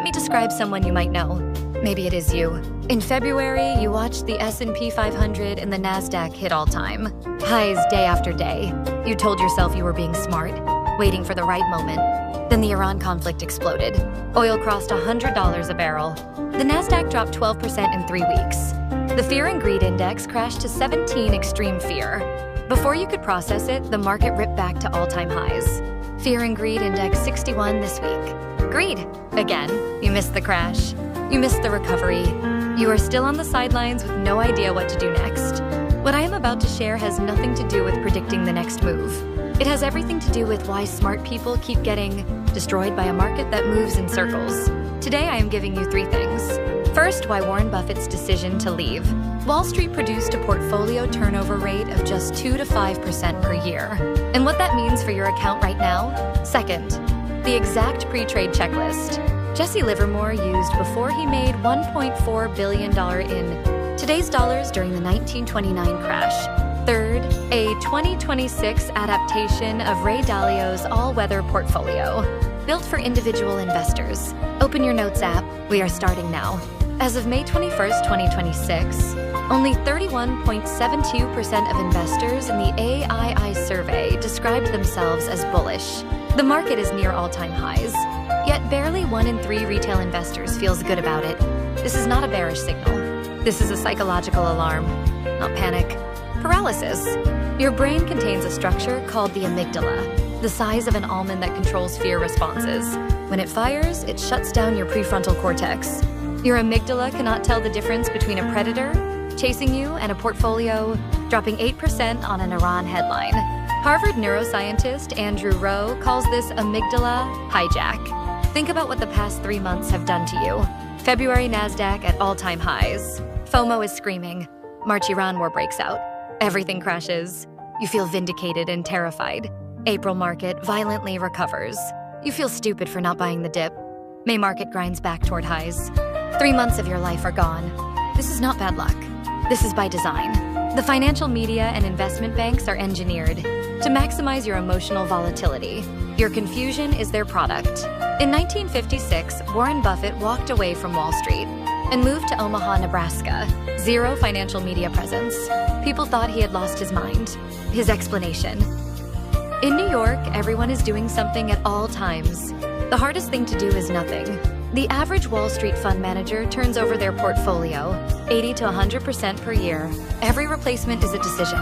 Let me describe someone you might know. Maybe it is you. In February, you watched the S&P 500 and the Nasdaq hit all-time highs day after day. You told yourself you were being smart, waiting for the right moment. Then the Iran conflict exploded. Oil crossed $100 a barrel. The Nasdaq dropped 12% in 3 weeks. The Fear and Greed Index crashed to 17 extreme fear. Before you could process it, the market ripped back to all-time highs. Fear and Greed Index 61 this week. Greed. Again, you missed the crash. You missed the recovery. You are still on the sidelines with no idea what to do next. What I am about to share has nothing to do with predicting the next move. It has everything to do with why smart people keep getting destroyed by a market that moves in circles. Today, I am giving you 3 things. First, why Warren Buffett's decision to leave. Wall Street produced a portfolio turnover rate of just 2 to 5% per year, and what that means for your account right now. Second, the exact pre-trade checklist Jesse Livermore used before he made $1.4 billion in today's dollars during the 1929 crash. Third, a 2026 adaptation of Ray Dalio's all-weather portfolio, built for individual investors. Open your notes app. We are starting now. As of May 21st, 2026, only 31.72% of investors in the AII survey described themselves as bullish. The market is near all-time highs, yet barely 1 in 3 retail investors feels good about it. This is not a bearish signal. This is a psychological alarm, not panic. Paralysis. Your brain contains a structure called the amygdala, the size of an almond that controls fear responses. When it fires, it shuts down your prefrontal cortex. Your amygdala cannot tell the difference between a predator chasing you and a portfolio dropping 8% on an Iran headline. Harvard neuroscientist Andrew Rowe calls this amygdala hijack. Think about what the past 3 months have done to you. February Nasdaq at all-time highs. FOMO is screaming. March Iran war breaks out. Everything crashes. You feel vindicated and terrified. April market violently recovers. You feel stupid for not buying the dip. May market grinds back toward highs. 3 months of your life are gone. This is not bad luck. This is by design. The financial media and investment banks are engineered to maximize your emotional volatility. Your confusion is their product. In 1956, Warren Buffett walked away from Wall Street and moved to Omaha, Nebraska. 0 financial media presence. People thought he had lost his mind. His explanation. In New York, everyone is doing something at all times. The hardest thing to do is nothing. The average Wall Street fund manager turns over their portfolio 80 to 100% per year. Every replacement is a decision.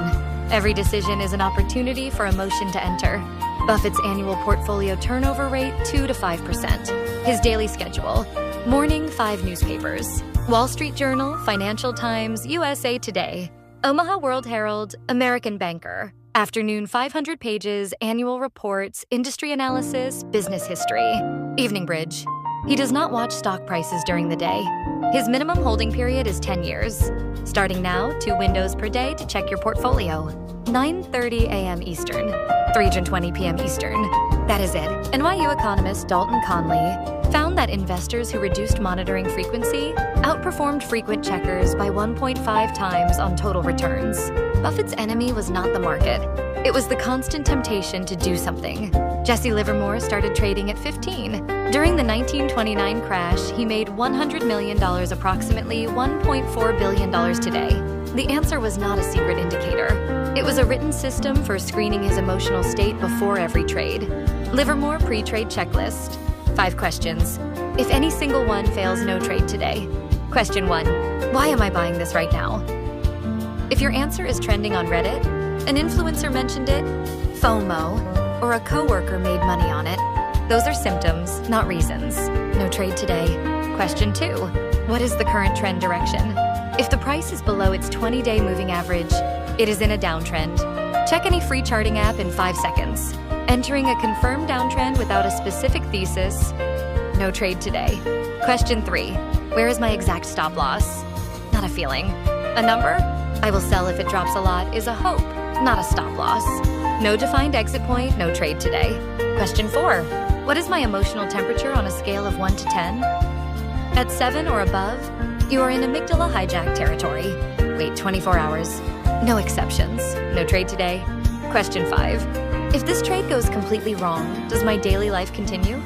Every decision is an opportunity for emotion to enter. Buffett's annual portfolio turnover rate, 2 to 5%. His daily schedule: morning, 5 newspapers. Wall Street Journal, Financial Times, USA Today, Omaha World Herald, American Banker. Afternoon, 500 pages, annual reports, industry analysis, business history. Evening Bridge. He does not watch stock prices during the day. His minimum holding period is 10 years. Starting now, 2 windows per day to check your portfolio. 9:30 a.m. Eastern, 3:20 p.m. Eastern. That is it. NYU economist Dalton Conley found that investors who reduced monitoring frequency outperformed frequent checkers by 1.5 times on total returns. Buffett's enemy was not the market. It was the constant temptation to do something. Jesse Livermore started trading at 15. During the 1929 crash, he made $100 million, approximately $1.4 billion today. The answer was not a secret indicator. It was a written system for screening his emotional state before every trade. Livermore pre-trade checklist. 5 questions. If any single one fails, no trade today. Question 1. Why am I buying this right now? If your answer is trending on Reddit, an influencer mentioned it, FOMO, or a coworker made money on it, those are symptoms, not reasons. No trade today. Question 2. What is the current trend direction? If the price is below its 20-day moving average, it is in a downtrend. Check any free charting app in 5 seconds. Entering a confirmed downtrend without a specific thesis, no trade today. Question 3. Where is my exact stop loss? Not a feeling. A number? I will sell if it drops a lot is a hope, not a stop loss. No defined exit point, no trade today. Question 4. What is my emotional temperature on a scale of 1 to 10? At 7 or above, you are in amygdala hijack territory. Wait 24 hours. No exceptions. No trade today. Question 5. If this trade goes completely wrong, does my daily life continue?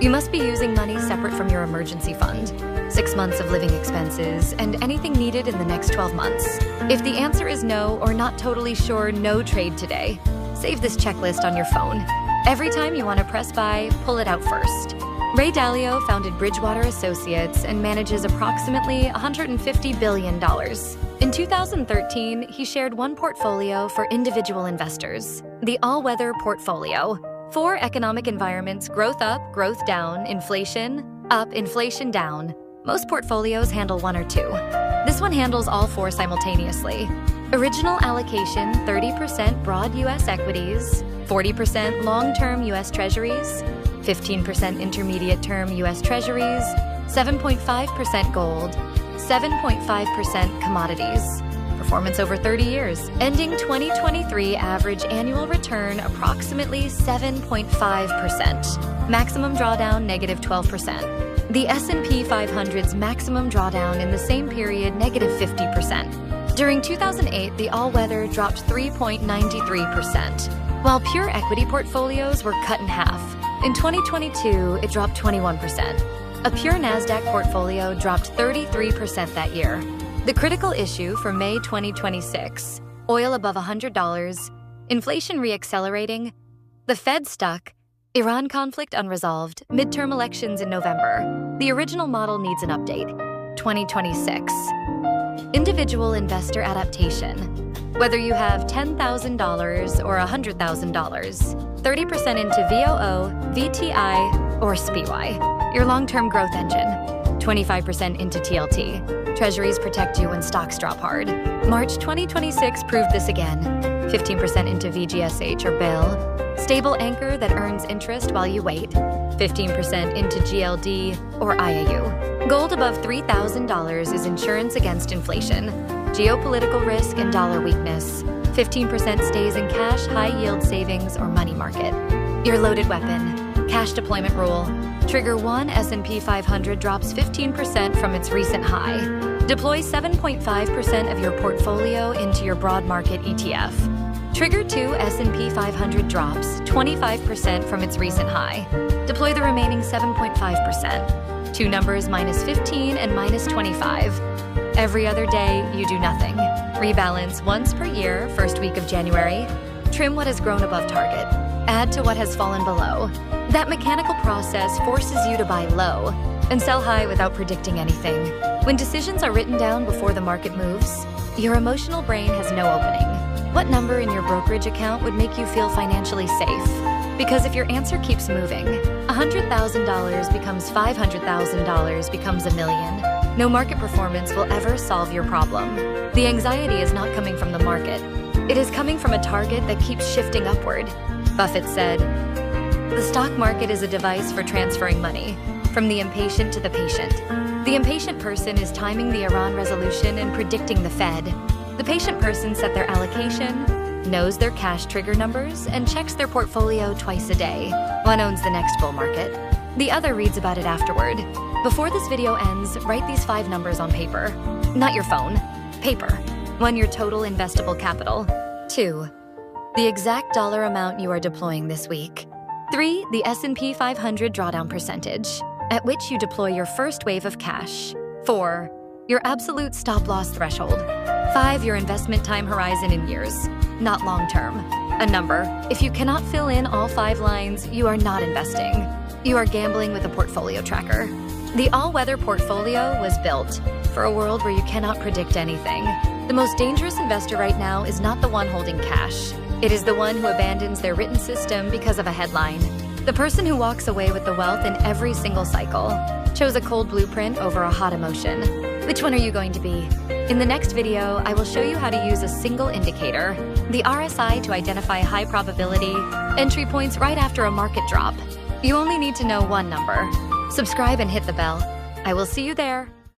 You must be using money separate from your emergency fund, 6 months of living expenses, and anything needed in the next 12 months. If the answer is no or not totally sure, no trade today. Save this checklist on your phone. Every time you want to press buy, pull it out first. Ray Dalio founded Bridgewater Associates and manages approximately $150 billion. In 2013, he shared one portfolio for individual investors, the all-weather portfolio. 4 economic environments: growth up, growth down, inflation up, inflation down. Most portfolios handle 1 or 2. This one handles all 4 simultaneously. Original allocation: 30% broad U.S. equities, 40% long-term U.S. Treasuries, 15% intermediate-term U.S. Treasuries, 7.5% gold, 7.5% commodities. Performance over 30 years. Ending 2023 average annual return approximately 7.5%. Maximum drawdown negative 12%. The S&P 500's maximum drawdown in the same period negative 50%. During 2008, the all-weather dropped 3.93%, while pure equity portfolios were cut in half. In 2022, it dropped 21%. A pure Nasdaq portfolio dropped 33% that year. The critical issue for May 2026, oil above $100, inflation reaccelerating, the Fed stuck, Iran conflict unresolved, midterm elections in November. The original model needs an update. 2026. Individual investor adaptation. Whether you have $10,000 or $100,000, 30% into VOO, VTI, or SPY, your long-term growth engine. 25% into TLT. Treasuries protect you when stocks drop hard. March 2026 proved this again. 15% into VGSH or BIL, stable anchor that earns interest while you wait. 15% into GLD or IAU. Gold above $3,000 is insurance against inflation, geopolitical risk, and dollar weakness. 15% stays in cash, high-yield savings, or money market. Your loaded weapon. Cash deployment rule. Trigger 1 S&P 500 drops 15% from its recent high. Deploy 7.5% of your portfolio into your broad market ETF. Trigger 2 S&P 500 drops 25% from its recent high. Deploy the remaining 7.5%. 2 numbers -15 and -25. Every other day, you do nothing. Rebalance once per year, first week of January. Trim what has grown above target. Add to what has fallen below. That mechanical process forces you to buy low and sell high without predicting anything. When decisions are written down before the market moves, your emotional brain has no opening. What number in your brokerage account would make you feel financially safe? Because if your answer keeps moving, $100,000 becomes $500,000 becomes $1 million. No market performance will ever solve your problem. The anxiety is not coming from the market. It is coming from a target that keeps shifting upward. Buffett said, "The stock market is a device for transferring money from the impatient to the patient. The impatient person is timing the Iran resolution and predicting the Fed. The patient person set their allocation, knows their cash trigger numbers, and checks their portfolio twice a day. One owns the next bull market. The other reads about it afterward. Before this video ends, write these 5 numbers on paper. Not your phone. Paper. 1. Your total investable capital. 2. The exact dollar amount you are deploying this week. 3. The S&P 500 drawdown percentage, at which you deploy your first wave of cash. 4. Your absolute stop-loss threshold. 5. Your investment time horizon in years, not long-term. A number. If you cannot fill in all 5 lines, you are not investing. You are gambling with a portfolio tracker. The all-weather portfolio was built for a world where you cannot predict anything. The most dangerous investor right now is not the one holding cash. It is the one who abandons their written system because of a headline. The person who walks away with the wealth in every single cycle chose a cold blueprint over a hot emotion. Which one are you going to be? In the next video, I will show you how to use a single indicator, the RSI, to identify high probability entry points right after a market drop. You only need to know one number. Subscribe and hit the bell. I will see you there.